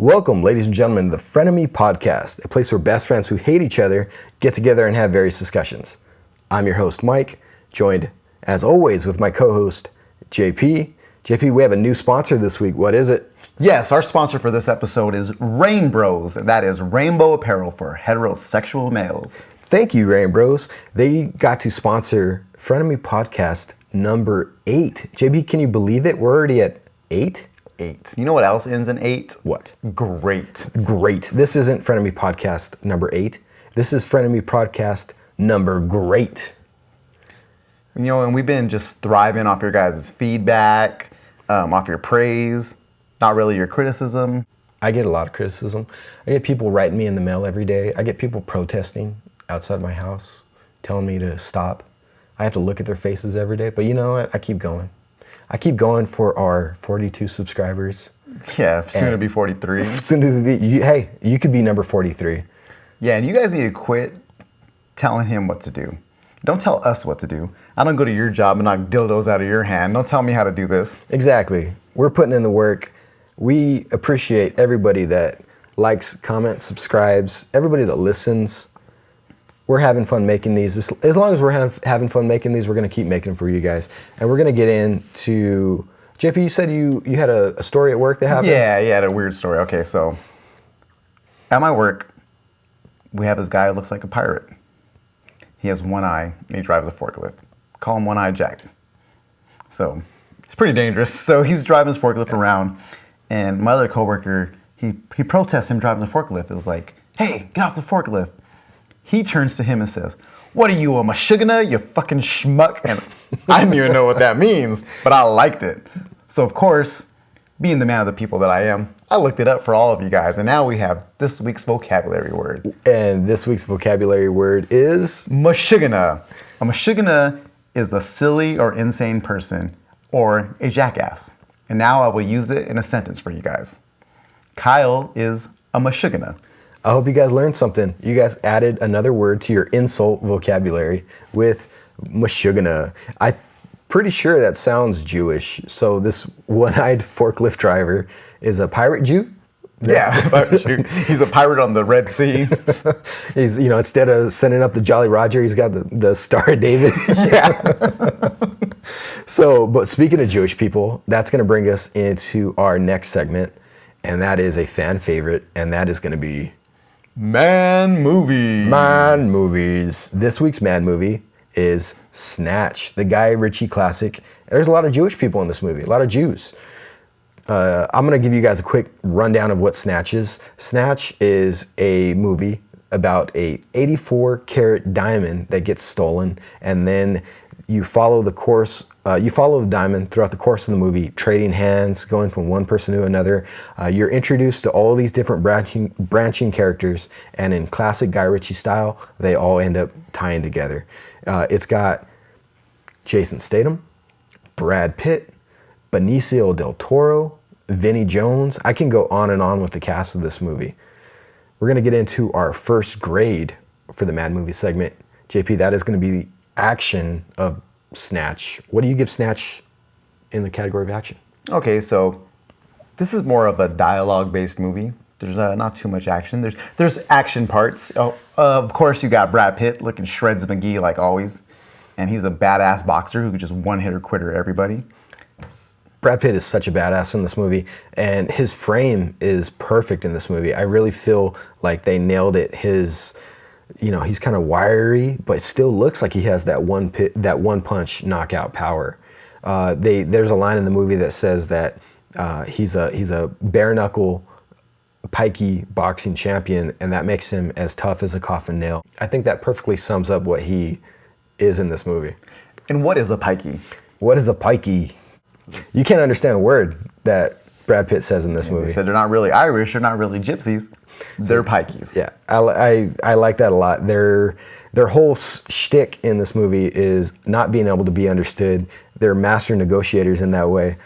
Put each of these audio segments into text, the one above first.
Welcome, ladies and gentlemen, to the Frienemy Podcast, a place where best friends who hate each other get together and have various discussions. I'm your host, Mike, joined, as always, with my co-host, JP. JP, we have a new sponsor this week. What is it? Yes, our sponsor for this episode is Rain Bros, and that is rainbow apparel for heterosexual males. Thank you, Rain Bros. They got to sponsor Frienemy Podcast number 8. JP, can you believe it? We're already at 8? 8. You know what else ends in 8? What? Great. Great. This isn't Frienemy Podcast number 8. This is Frienemy Podcast number great. You know, and we've been just thriving off your guys' feedback, off your praise, not really your criticism. I get a lot of criticism. I get people writing me in the mail every day. I get people protesting outside my house, telling me to stop. I have to look at their faces every day, but you know what? I keep going. I keep going for our 42 subscribers. Yeah, soon to be 43. Soon to be, hey, you could be number 43. Yeah, and you guys need to quit telling him what to do. Don't tell us what to do. I don't go to your job and knock dildos out of your hand. Don't tell me how to do this. Exactly. We're putting in the work. We appreciate everybody that likes, comments, subscribes, everybody that listens. We're having fun making these. As long as we're having fun making these, we're going to keep making them for you guys. And we're going to get into... JP, you said you had a story at work that happened? Yeah, I had a weird story. Okay, so at my work, we have this guy who looks like a pirate. He has one eye, and he drives a forklift. Call him One-Eye Jack. So it's pretty dangerous. So he's driving his forklift around, and my other coworker, he protests him driving the forklift. It was like, hey, get off the forklift. He turns to him and says, what are you, a mashugana, you fucking schmuck? And I didn't even know what that means, but I liked it. So of course, being the man of the people that I am, I looked it up for all of you guys, and now we have this week's vocabulary word. And this week's vocabulary word is? Mashugana. A mashugana is a silly or insane person, or a jackass. And now I will use it in a sentence for you guys. Kyle is a mashugana. I hope you guys learned something. You guys added another word to your insult vocabulary with mashugana. I'm pretty sure that sounds Jewish. So this one-eyed forklift driver is a pirate Jew? He's a pirate on the Red Sea. He's, instead of sending up the Jolly Roger, he's got the Star of David. Yeah. So, but speaking of Jewish people, that's going to bring us into our next segment, and that is a fan favorite, and that is going to be Man Movie. Man Movies. This week's Man Movie is Snatch, the Guy Ritchie classic. There's a lot of Jewish people in this movie, a lot of Jews. I'm going to give you guys a quick rundown of what Snatch is. Snatch is a movie about a 84-carat diamond that gets stolen, and then you follow the course. You follow the diamond throughout the course of the movie, trading hands, going from one person to another. You're introduced to all these different branching characters, and in classic Guy Ritchie style, they all end up tying together. It's got Jason Statham, Brad Pitt, Benicio del Toro, Vinnie Jones. I can go on and on with the cast of this movie. We're going to get into our first grade for the Mad Movie segment. JP, that is going to be the action of Snatch. What do you give Snatch in the category of action? Okay, so this is more of a dialogue-based movie. There's not too much action. There's action parts. Of course, you got Brad Pitt looking shreds McGee like always, and he's a badass boxer who could just one-hitter quitter everybody. Brad Pitt is such a badass in this movie, and his frame is perfect in this movie. I really feel like they nailed it. He's kind of wiry, but still looks like he has that one punch knockout power. There's a line in the movie that says that he's a bare knuckle, pikey boxing champion, and that makes him as tough as a coffin nail. I think that perfectly sums up what he is in this movie. And what is a pikey? What is a pikey? You can't understand a word that Brad Pitt says in this movie. They said they're not really Irish, they're not really gypsies, they're pikeys. Yeah, I like that a lot. Their whole shtick in this movie is not being able to be understood. They're master negotiators in that way.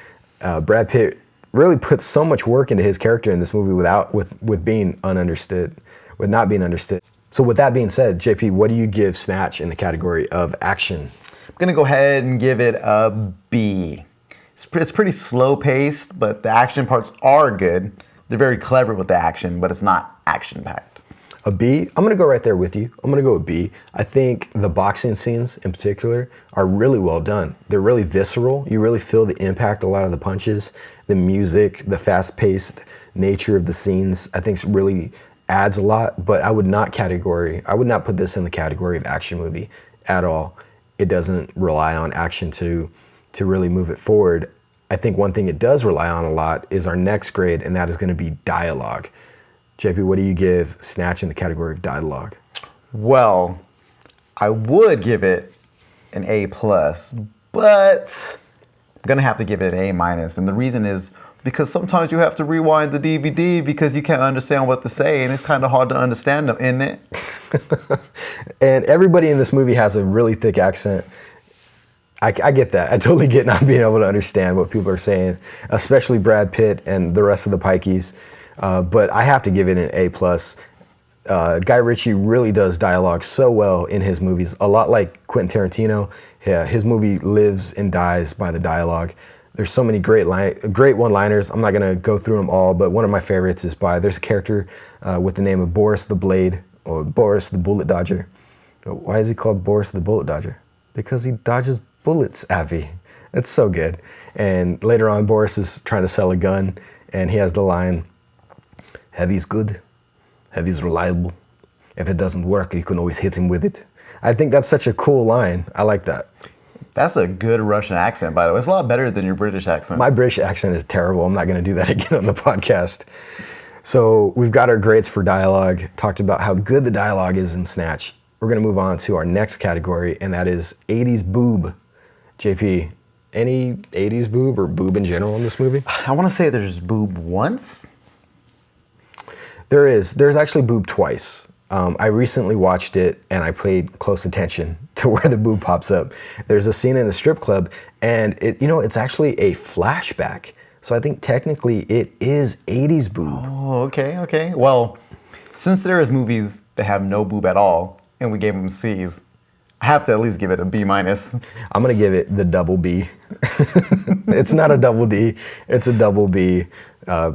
Brad Pitt really puts so much work into his character in this movie with being ununderstood, with not being understood. So with that being said, JP, what do you give Snatch in the category of action? I'm gonna go ahead and give it a B. It's pretty slow paced, but the action parts are good. they're very clever with the action, but it's not action-packed. A B, I'm going to go right there with you. I'm going to go with B. I think the boxing scenes in particular are really well done. They're really visceral. You really feel the impact, a lot of the punches, the music, the fast-paced nature of the scenes, I think really adds a lot, but I would not put this in the category of action movie at all. It doesn't rely on action to really move it forward. I think one thing it does rely on a lot is our next grade, and that is going to be dialogue. JP, what do you give Snatch in the category of dialogue? Well, I would give it an A+, but I'm gonna have to give it an A-, and the reason is because sometimes you have to rewind the DVD because you can't understand what to say, and it's kind of hard to understand them, isn't it? And everybody in this movie has a really thick accent. I get that. I totally get not being able to understand what people are saying, especially Brad Pitt and the rest of the Pikeys. But I have to give it an A+. Guy Ritchie really does dialogue so well in his movies. A lot like Quentin Tarantino. Yeah, his movie lives and dies by the dialogue. There's so many great one-liners. I'm not gonna go through them all, but one of my favorites is there's a character with the name of Boris the Blade, or Boris the Bullet Dodger. Why is he called Boris the Bullet Dodger? Because he dodges bullets, Avi. It's so good. And later on, Boris is trying to sell a gun, and he has the line, "Heavy's good, heavy's reliable. If it doesn't work, you can always hit him with it." I think that's such a cool line. I like that. That's a good Russian accent, by the way. It's a lot better than your British accent. My British accent is terrible. I'm not going to do that again on the podcast. So we've got our grades for dialogue, talked about how good the dialogue is in Snatch. We're going to move on to our next category, and that is 80s boob. JP, any 80s boob or boob in general in this movie? I want to say there's boob once. There's actually boob twice. I recently watched it and I paid close attention to where the boob pops up. There's a scene in a strip club and it's actually a flashback. So I think technically it is 80s boob. Oh, okay. Well, since there is movies that have no boob at all and we gave them C's, I have to at least give it a B-. I'm gonna give it the double B. It's not a double D, it's a double B.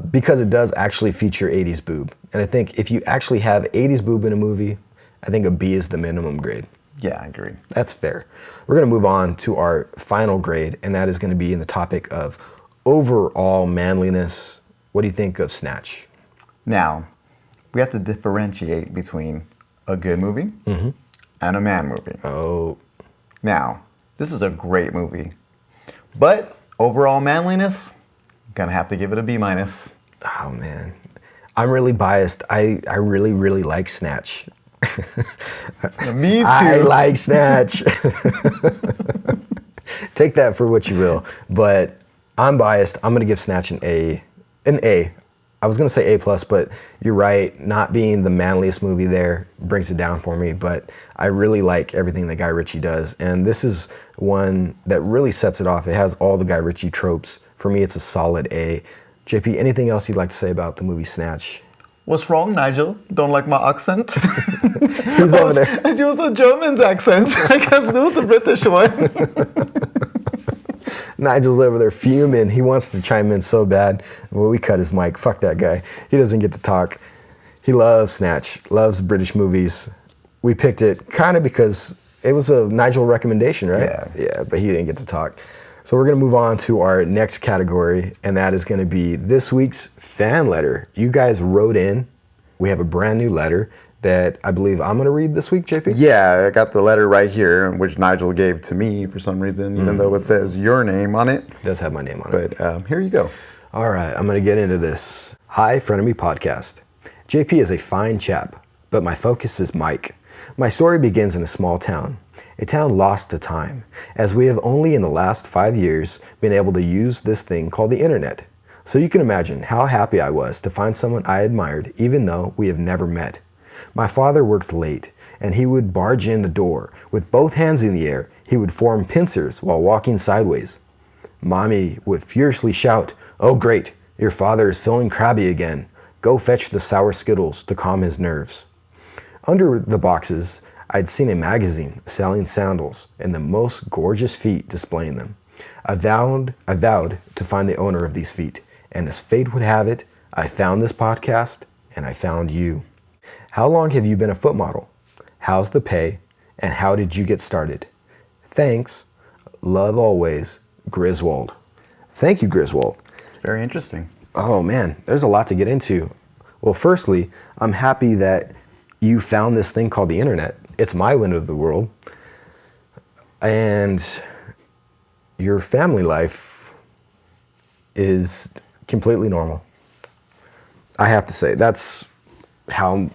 Because it does actually feature 80s boob. And I think if you actually have 80s boob in a movie, I think a B is the minimum grade. Yeah, I agree. That's fair. We're gonna move on to our final grade, and that is gonna be in the topic of overall manliness. What do you think of Snatch? Now, we have to differentiate between a good movie and a man movie. Oh. Now, this is a great movie, but overall manliness, gonna have to give it a B-. Oh man, I'm really biased. I really, really like Snatch. Me too. I like Snatch. Take that for what you will. But I'm biased. I'm gonna give Snatch an A. I was gonna say A+, but you're right. Not being the manliest movie there brings it down for me. But I really like everything that Guy Ritchie does, and this is one that really sets it off. It has all the Guy Ritchie tropes. For me, it's a solid A. JP, anything else you'd like to say about the movie Snatch? What's wrong, Nigel? Don't like my accent? He's over there. I use a German's accent. I can't do the British one. Nigel's over there fuming. He wants to chime in so bad. Well, we cut his mic. Fuck that guy. He doesn't get to talk. He loves Snatch, loves British movies. We picked it kind of because it was a Nigel recommendation, right? Yeah, but he didn't get to talk. So we're gonna move on to our next category, and that is gonna be this week's fan letter. You guys wrote in. We have a brand new letter that I believe I'm gonna read this week, JP? Yeah, I got the letter right here, which Nigel gave to me for some reason, even though it says your name on it. It does have my name on it. But here you go. All right, I'm gonna get into this. Hi, Frienemy Podcast. JP is a fine chap, but my focus is Mike. My story begins in a small town. A town lost to time, as we have only in the last 5 years been able to use this thing called the internet. So you can imagine how happy I was to find someone I admired, even though we have never met. My father worked late, and he would barge in the door. With both hands in the air, he would form pincers while walking sideways. Mommy would furiously shout, "Oh great, your father is feeling crabby again. Go fetch the sour Skittles to calm his nerves." Under the boxes, I'd seen a magazine selling sandals and the most gorgeous feet displaying them. I vowed to find the owner of these feet, and as fate would have it, I found this podcast and I found you. How long have you been a foot model? How's the pay? And how did you get started? Thanks. Love always, Griswold. Thank you, Griswold. It's very interesting. Oh man, there's a lot to get into. Well, firstly, I'm happy that you found this thing called the internet. It's my window to the world. And your family life is completely normal. I have to say, that's how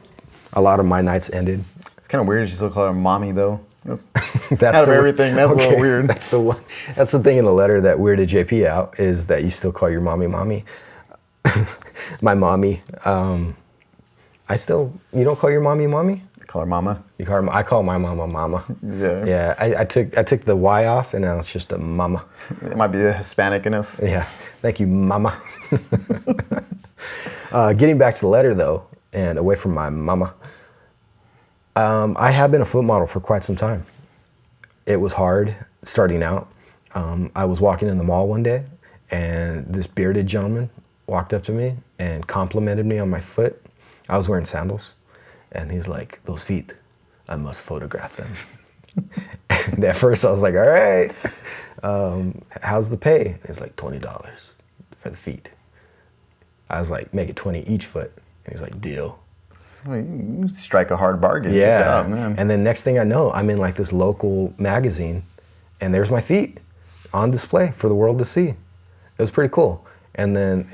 a lot of my nights ended. It's kind of weird you still call her mommy, though. That's That's out of everything. That's a little weird. That's the one. That's the thing in the letter that weirded JP out, is that you still call your mommy. My mommy. You don't call your mommy? I call her mama. You call her, I call my mama. Yeah. Yeah. I took the Y off, and now it's just a mama. It might be the Hispanic in us. Yeah. Thank you, mama. Getting back to the letter though, and away from my mama. I have been a foot model for quite some time. It was hard starting out. I was walking in the mall one day, and this bearded gentleman walked up to me and complimented me on my foot. I was wearing sandals, and he's like, "Those feet, I must photograph them." And at first I was like, "All right, how's the pay?" And he's like, $20 for the feet. I was like, "Make it 20 each foot." And he's like, "Deal." You strike a hard bargain. Yeah. Good job, man. And then next thing I know, I'm in like this local magazine, and there's my feet on display for the world to see. It was pretty cool. And then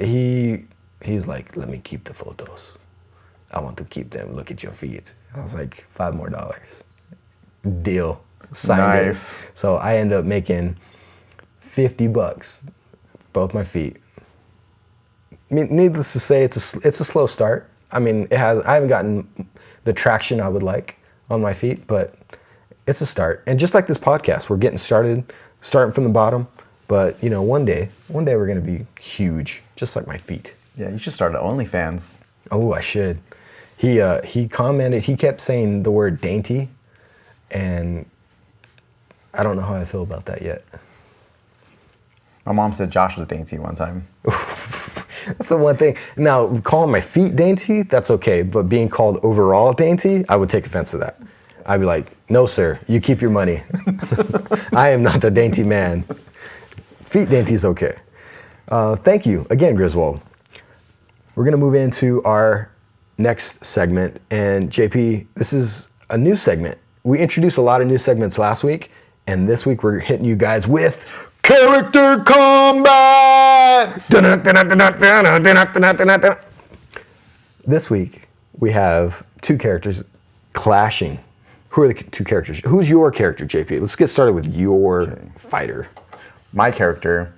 he's like, "Let me keep the photos. I want to keep them. Look at your feet." I was like, $5 more. Deal. Signed Nice. it. So I ended up making $50, both my feet. I mean, needless to say, it's a slow start. I mean, I haven't gotten the traction I would like on my feet, but it's a start. And just like this podcast, we're getting starting from the bottom. But you know, one day we're gonna be huge, just like my feet. Yeah, you should start at OnlyFans. Oh, I should. He commented. He kept saying the word dainty, and I don't know how I feel about that yet. My mom said Josh was dainty one time. That's the one thing. Now, calling my feet dainty, that's okay. But being called overall dainty, I would take offense to that. I'd be like, "No, sir, you keep your money. I am not the dainty man. Feet dainty is okay." Thank you again, Griswold. We're going to move into our next segment. And JP, this is a new segment. We introduced a lot of new segments last week. And this week we're hitting you guys with Character Combat! This week, we have two characters clashing. Who are the two characters? Who's your character, JP? Let's get started with your fighter. My character,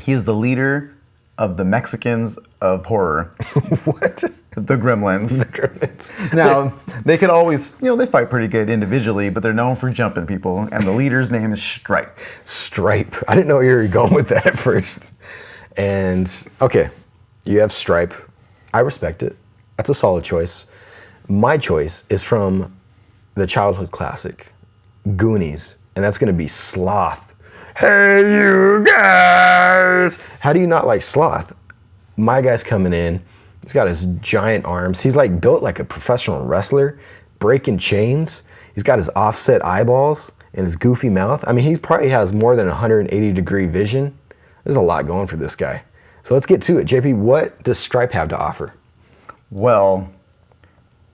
he's the leader of the Mexicans of horror. What? The Gremlins. The Gremlins. Now, they could always, they fight pretty good individually, but they're known for jumping people, and the leader's name is Stripe. Stripe. I didn't know you were going with that at first. And, okay, you have Stripe. I respect it. That's a solid choice. My choice is from the childhood classic, Goonies, and that's going to be Sloth. Hey, you guys! How do you not like Sloth? My guy's coming in. He's got his giant arms. He's like built like a professional wrestler, breaking chains. He's got his offset eyeballs and his goofy mouth. I mean, he probably has more than 180-degree vision. There's a lot going for this guy. So let's get to it. JP, what does Stripe have to offer? Well,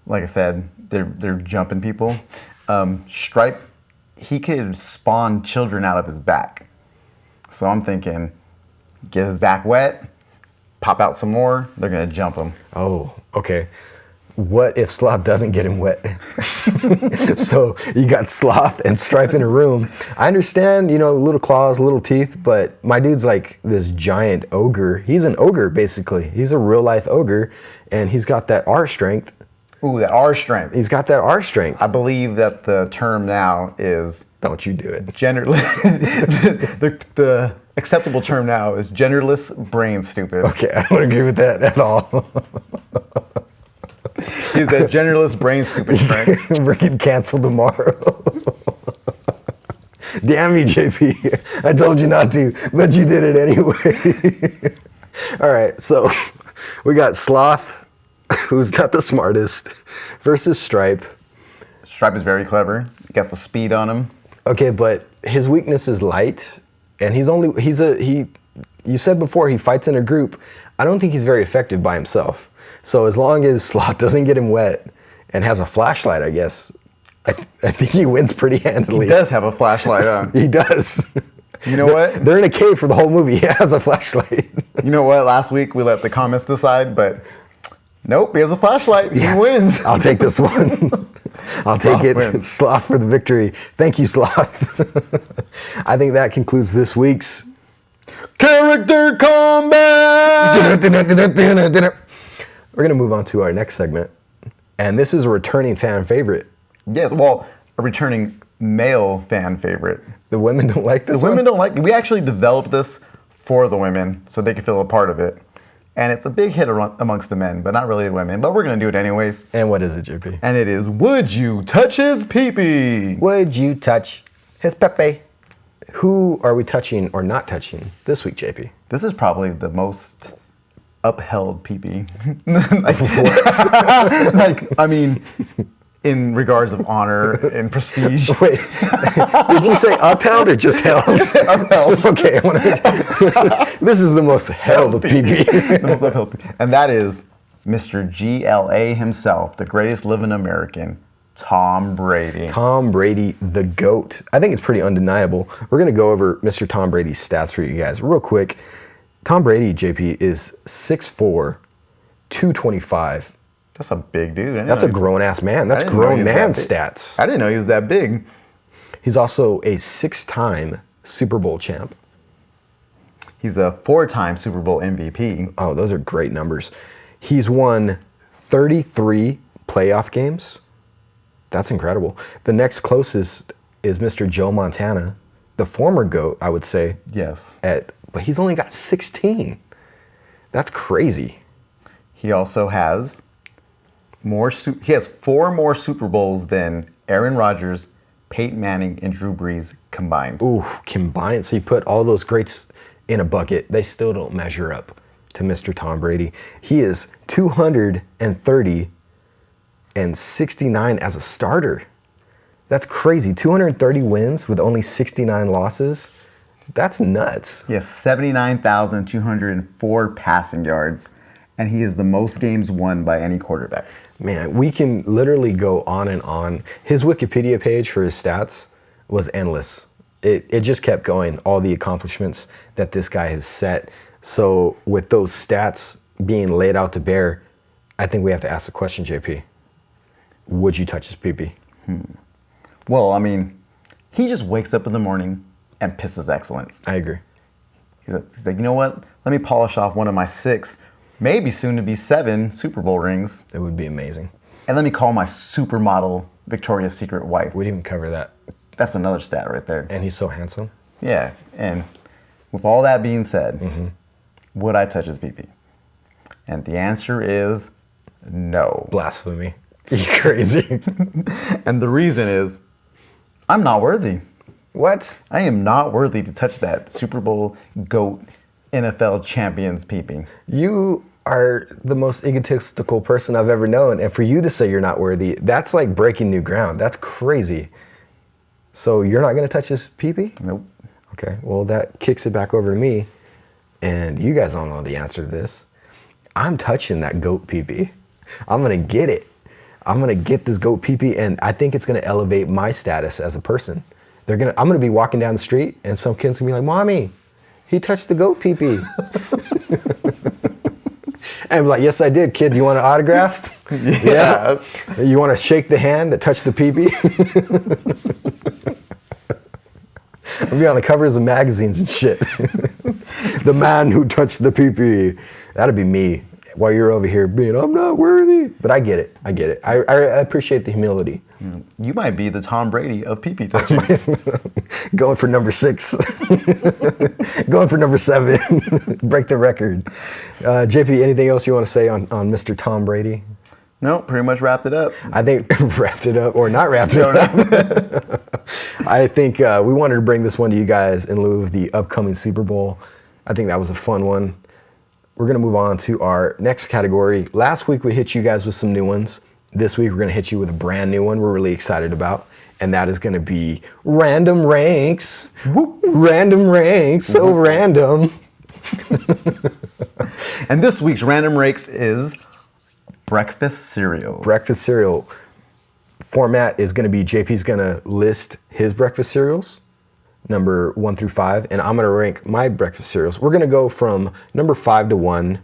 like I said, they're jumping people. Stripe, he could spawn children out of his back. So I'm thinking, get his back wet, pop out some more, they're gonna jump him. Oh, okay. What if Sloth doesn't get him wet? So you got Sloth and Stripe in a room. I understand, little claws, little teeth, but my dude's like this giant ogre. He's an ogre, basically. He's a real life ogre, and he's got that R strength. Ooh, that R strength. He's got that R strength. I believe that the term now is... Don't you do it. Generally, the acceptable term now is genderless brain stupid. Okay, I don't agree with that at all. He's that genderless brain stupid friend. We're getting canceled tomorrow. Damn you, JP. I told you not to, but you did it anyway. All right, so We got Sloth, who's not the smartest, versus Stripe. Stripe is very clever. He got the speed on him. Okay, but his weakness is light, and you said before he fights in a group. I don't think he's very effective by himself. So as long as Sloth doesn't get him wet and has a flashlight, I guess, I think he wins pretty handily. He does have a flashlight on. He does. You know what? They're in a cave for the whole movie. He has a flashlight. You know what? Last week we let the comments decide, but nope, he has a flashlight. Yes, he wins. I'll take this one. I'll take it. Wins. Sloth for the victory. Thank you, Sloth. I think that concludes this week's Character Combat! We're going to move on to our next segment. And this is a returning fan favorite. Yes, well, a returning male fan favorite. The women don't like this The women don't like it. We actually developed this for the women so they could feel a part of it. And it's a big hit amongst the men, but not really the women. But we're going to do it anyways. And what is it, JP? And it is, would you touch his pee-pee? Would you touch his Pepe? Who are we touching or not touching this week, JP? This is probably the most upheld pee-pee. In regards of honor and prestige. Wait, did you say upheld or just held? Upheld. Okay, this is the most held PB. The most upheld pee-pee. And that is Mr. GLA himself, the greatest living American, Tom Brady. Tom Brady, the GOAT. I think it's pretty undeniable. We're going to go over Mr. Tom Brady's stats for you guys real quick. Tom Brady, JP, is 6'4", 225. That's a big dude. That's a grown-ass man. That's grown man stats. I didn't know he was that big. He's also a 6-time Super Bowl champ. He's a 4-time Super Bowl MVP. Oh, those are great numbers. He's won 33 playoff games. That's incredible. The next closest is Mr. Joe Montana, the former GOAT, I would say. Yes. But he's only got 16. That's crazy. He also has he has 4 more Super Bowls than Aaron Rodgers, Peyton Manning, and Drew Brees combined. Ooh, combined. So you put all those greats in a bucket. They still don't measure up to Mr. Tom Brady. He is 230 and 69 as a starter. That's crazy. 230 wins with only 69 losses. That's nuts. He has 79,204 passing yards, and he is the most games won by any quarterback. Man, we can literally go on and on. His Wikipedia page for his stats was endless. It just kept going, all the accomplishments that this guy has set. So with those stats being laid out to bear, I think we have to ask the question, JP. Would you touch his pee-pee? Well, I mean, he just wakes up in the morning and pisses excellence. I agree. He's like, you know what? Let me polish off one of my 6, maybe soon to be 7 Super Bowl rings. It would be amazing. And let me call my supermodel Victoria's Secret wife. We'd even cover that. That's another stat right there. And he's so handsome. Yeah, and with all that being said, would I touch his pee-pee? And the answer is no. Blasphemy. You crazy. And the reason is, I'm not worthy. What? I am not worthy to touch that Super Bowl GOAT NFL champion's pee-pee. You are the most egotistical person I've ever known. And for you to say you're not worthy, that's like breaking new ground. That's crazy. So you're not going to touch his pee-pee? Nope. Okay, well, that kicks it back over to me. And you guys don't know the answer to this. I'm touching that GOAT pee-pee. I'm going to get it. I'm going to get this GOAT pee-pee, and I think it's going to elevate my status as a person. I'm going to be walking down the street, and some kid's going to be like, Mommy, he touched the GOAT pee-pee. And I'm like, yes, I did, kid. You want an autograph? Yeah. You want to shake the hand that touched the pee-pee? I'll be on the covers of magazines and shit. The man who touched the pee-pee. That'd be me. While you're over here being, I'm not worthy. But I get it. I appreciate the humility. You might be the Tom Brady of pee-pee touching. Going for number 6. Going for number 7. Break the record. JP, anything else you want to say on Mr. Tom Brady? No, pretty much wrapped it up. I think wrapped it up or not wrapped it up. I think we wanted to bring this one to you guys in lieu of the upcoming Super Bowl. I think that was a fun one. we're going to move on to our next category. Last week, we hit you guys with some new ones. This week, we're going to hit you with a brand new one we're really excited about. And that is going to be Random Ranks. Whoop. Random Ranks. So random. And this week's Random Ranks is breakfast cereals. Breakfast cereal. Format is going to be JP's going to list his breakfast cereals, number 1 through 5, and I'm going to rank my breakfast cereals. We're going to go from number 5 to 1,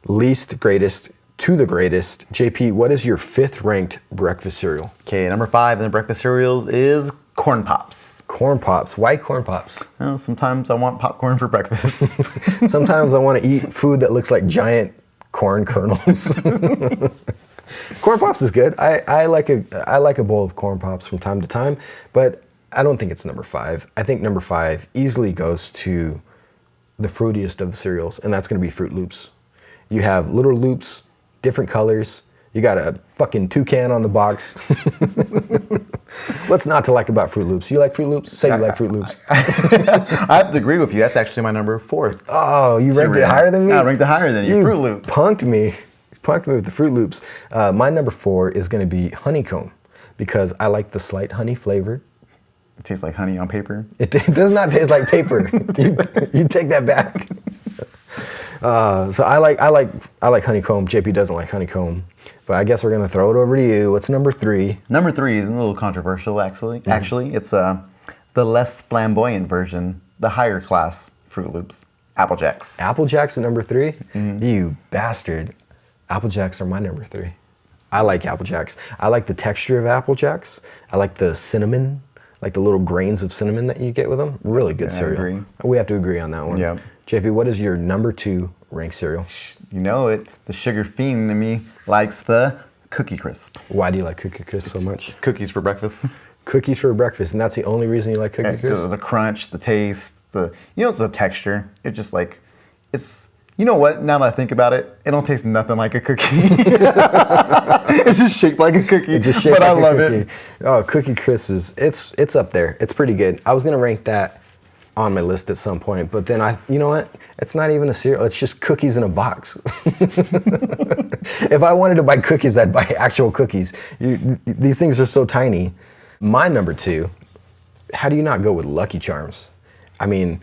least greatest to the greatest. JP, what is your 5th ranked breakfast cereal? Okay, number 5 in the breakfast cereals is Corn Pops. Corn Pops. Why Corn Pops? Well, sometimes I want popcorn for breakfast. Sometimes I want to eat food that looks like giant corn kernels. Corn Pops is good. I like a bowl of Corn Pops from time to time, but I don't think it's number 5. I think number 5 easily goes to the fruitiest of the cereals, and that's going to be Fruit Loops. You have little loops, different colors. You got a fucking toucan on the box. What's not to like about Fruit Loops? You like Fruit Loops? Say you like Fruit Loops. I have to agree with you. That's actually my number 4. Oh, you ranked it higher than me? I ranked it higher than you. Fruit Loops. Punked me. You punked me with the Fruit Loops. My number 4 is going to be Honeycomb because I like the slight honey flavor. It tastes like honey on paper. It does not taste like paper. you take that back. So I like Honeycomb. JP doesn't like Honeycomb. But I guess we're going to throw it over to you. What's number 3? Number 3 is a little controversial, actually. Mm-hmm. Actually, it's the less flamboyant version, the higher class Fruit Loops, Apple Jacks. Apple Jacks at number 3? Mm-hmm. You bastard. Apple Jacks are my number 3. I like Apple Jacks. I like the texture of Apple Jacks. I like the cinnamon, like the little grains of cinnamon that you get with them. Really good cereal. I agree. We have to agree on that one. Yeah. JP, what is your number 2 ranked cereal? You know it. The sugar fiend in me likes the Cookie Crisp. Why do you like Cookie Crisp so much? Cookies for breakfast. Cookies for breakfast, and that's the only reason you like Cookie Crisp? The crunch, the taste, the texture. It's just like, you know what, now that I think about it, it don't taste nothing like a cookie. It's just shaped like a cookie, but I love it. Oh, Cookie Crisp it's up there. It's pretty good. I was gonna rank that on my list at some point, but then you know what? It's not even a cereal. It's just cookies in a box. If I wanted to buy cookies, I'd buy actual cookies. These things are so tiny. My number 2, how do you not go with Lucky Charms? I mean,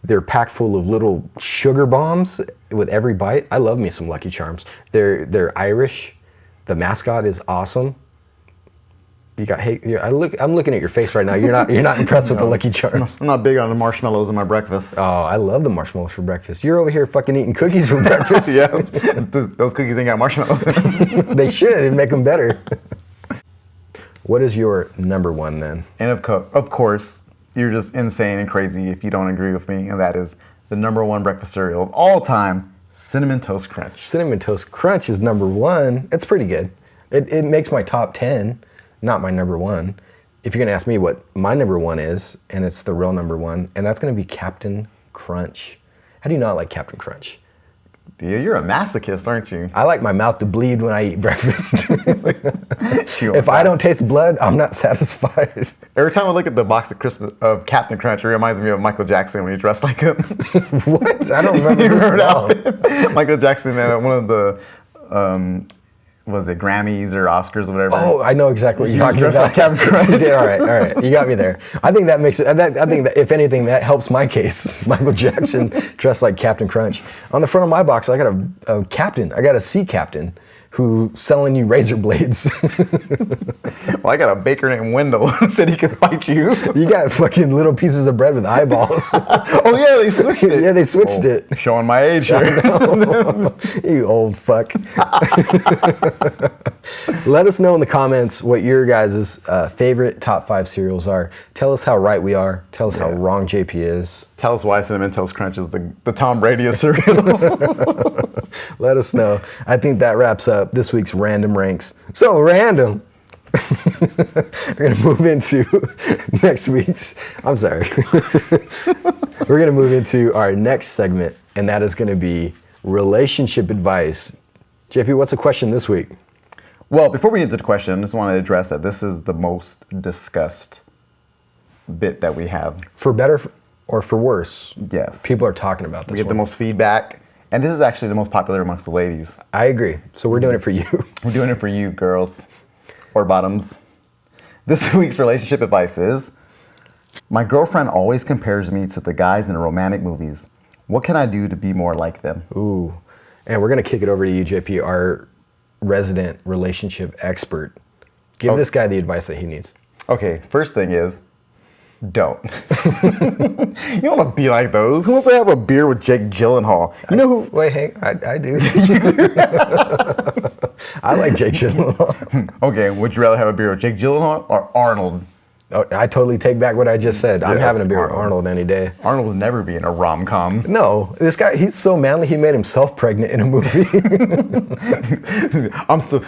they're packed full of little sugar bombs with every bite. I love me some Lucky Charms. They're Irish. The mascot is awesome. I'm looking at your face right now. You're not impressed with the Lucky Charms. I'm not big on the marshmallows in my breakfast. Oh, I love the marshmallows for breakfast. You're over here fucking eating cookies for breakfast. Yeah, those cookies ain't got marshmallows in them. They should. It'd make them better. What is your number 1 then? And of course, you're just insane and crazy if you don't agree with me, and that is the number 1 breakfast cereal of all time, Cinnamon Toast Crunch. Cinnamon Toast Crunch is number 1. It's pretty good. It makes my top 10. Not my number 1. If you're gonna ask me what my number 1 is, and it's the real number 1, and that's gonna be Captain Crunch. How do you not like Captain Crunch? Yeah, you're a masochist, aren't you? I like my mouth to bleed when I eat breakfast. If I don't taste blood, I'm not satisfied. Every time I look at the box of Captain Crunch, it reminds me of Michael Jackson when he dressed like him. What? I don't remember this at all. Michael Jackson at one of the was it Grammys or Oscars or whatever? Oh, I know exactly what you're talking about. Like Captain Crunch. Yeah, all right, you got me there. I think that makes it. I think that if anything, that helps my case. Michael Jackson dressed like Captain Crunch. On the front of my box, I got a captain. I got a sea captain who's selling you razor blades. Well, I got a baker named Wendell who said he could fight you. You got fucking little pieces of bread with eyeballs. Oh yeah, they switched it. Yeah, they switched it. Showing my age here. You old fuck. Let us know in the comments what your guys' favorite top 5 cereals are. Tell us how right we are. Tell us how wrong JP is. Tell us why Cinnamon Toast Crunch is the Tom Brady of cereals. Let us know. I think that wraps up this week's Random Ranks. So random. We're going to move into next week's. I'm sorry. We're going to move into our next segment, and that is going to be relationship advice. JP, what's the question this week? Well, before we get into the question, I just want to address that this is the most discussed bit that we have. For better or for worse? Yes. People are talking about this. We get the most feedback, And this is actually the most popular amongst the ladies. I agree. So we're doing it for you. We're doing it for you, girls or bottoms. This week's relationship advice is, my girlfriend always compares me to the guys in romantic movies. What can I do to be more like them? Ooh. And we're going to kick it over to you, JP, our resident relationship expert. Give this guy the advice that he needs. Okay, first thing is, don't. You don't want to be like those. Who wants to have a beer with Jake Gyllenhaal? You know who? Wait, hey, I do. I like Jake Gyllenhaal. Okay, would you rather have a beer with Jake Gyllenhaal or Arnold? Oh, I totally take back what I just said. I'm having a beer with Arnold any day. Arnold would never be in a rom-com. No, this guy, he's so manly, he made himself pregnant in a movie.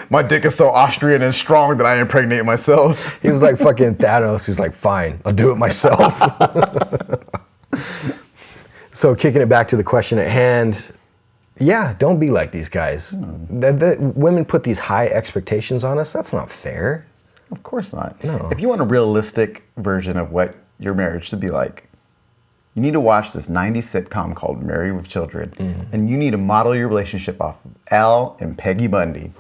My dick is so Austrian and strong that I impregnate myself. He was like fucking Thanos. He's like, fine, I'll do it myself. So kicking it back to the question at hand, yeah, don't be like these guys. The women put these high expectations on us. That's not fair. Of course not. No. If you want a realistic version of what your marriage should be like, you need to watch this 90s sitcom called Married with Children. And you need to model your relationship off of Al and Peggy Bundy.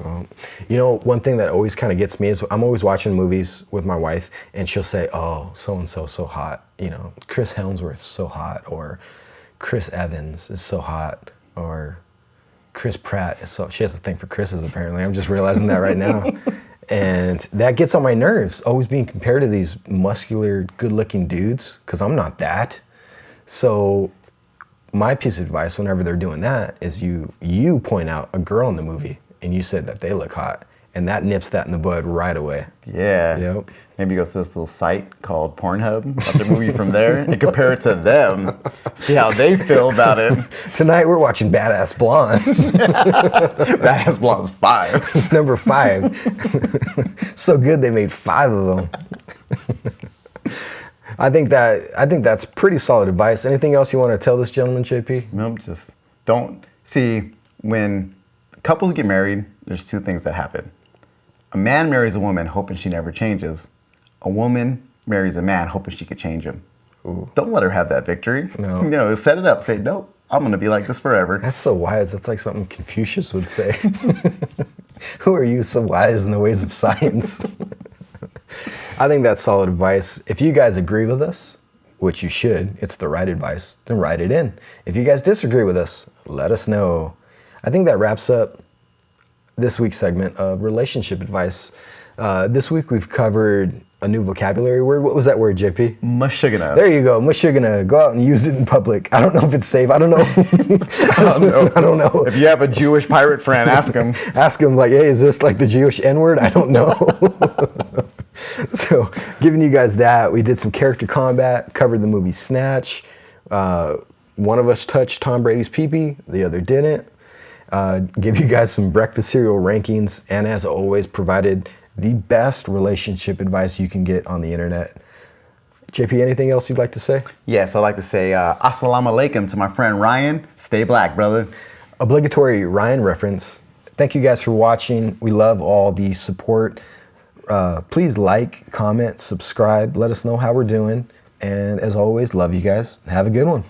You know, one thing that always kind of gets me is I'm always watching movies with my wife, and she'll say, oh, so-and-so so hot. You know, Chris Helmsworth's so hot, or Chris Evans is so hot, or Chris Pratt is so... She has a thing for Chris's, apparently. I'm just realizing that right now. And that gets on my nerves, always being compared to these muscular, good-looking dudes, because I'm not that. So my piece of advice whenever they're doing that is you point out a girl in the movie, and you said that they look hot, and that nips that in the bud right away. Yeah. Yep. Maybe go to this little site called Pornhub, watch the movie from there, and compare it to them. See how they feel about it. Tonight we're watching Badass Blondes. Badass Blondes 5. Number 5. So good they made 5 of them. I think that's pretty solid advice. Anything else you want to tell this gentleman, JP? Nope, just don't. See, when couples get married, there's 2 things that happen. A man marries a woman hoping she never changes. A woman marries a man hoping she could change him. Ooh. Don't let her have that victory. No. You know, set it up. Say, nope, I'm going to be like this forever. That's so wise. That's like something Confucius would say. Who are you so wise in the ways of science? I think that's solid advice. If you guys agree with us, which you should, it's the right advice, then write it in. If you guys disagree with us, let us know. I think that wraps up this week's segment of relationship advice. This week we've covered a new vocabulary word. What was that word, JP? Mushugana. There you go. Mushugana. Go out and use it in public. I don't know if it's safe. I don't know. I don't know. If you have a Jewish pirate friend, ask him. Ask him like, hey, is this like the Jewish N-word? I don't know. So giving you guys that, we did some character combat, covered the movie Snatch. One of us touched Tom Brady's pee-pee, the other didn't. Give you guys some breakfast cereal rankings, and as always, provided the best relationship advice you can get on the internet. JP, anything else you'd like to say? Yes, I'd like to say assalamu alaikum to my friend Ryan. Stay black, brother. Obligatory Ryan reference. Thank you guys for watching. We love all the support. Please like, comment, subscribe. Let us know how we're doing. And as always, love you guys. Have a good one.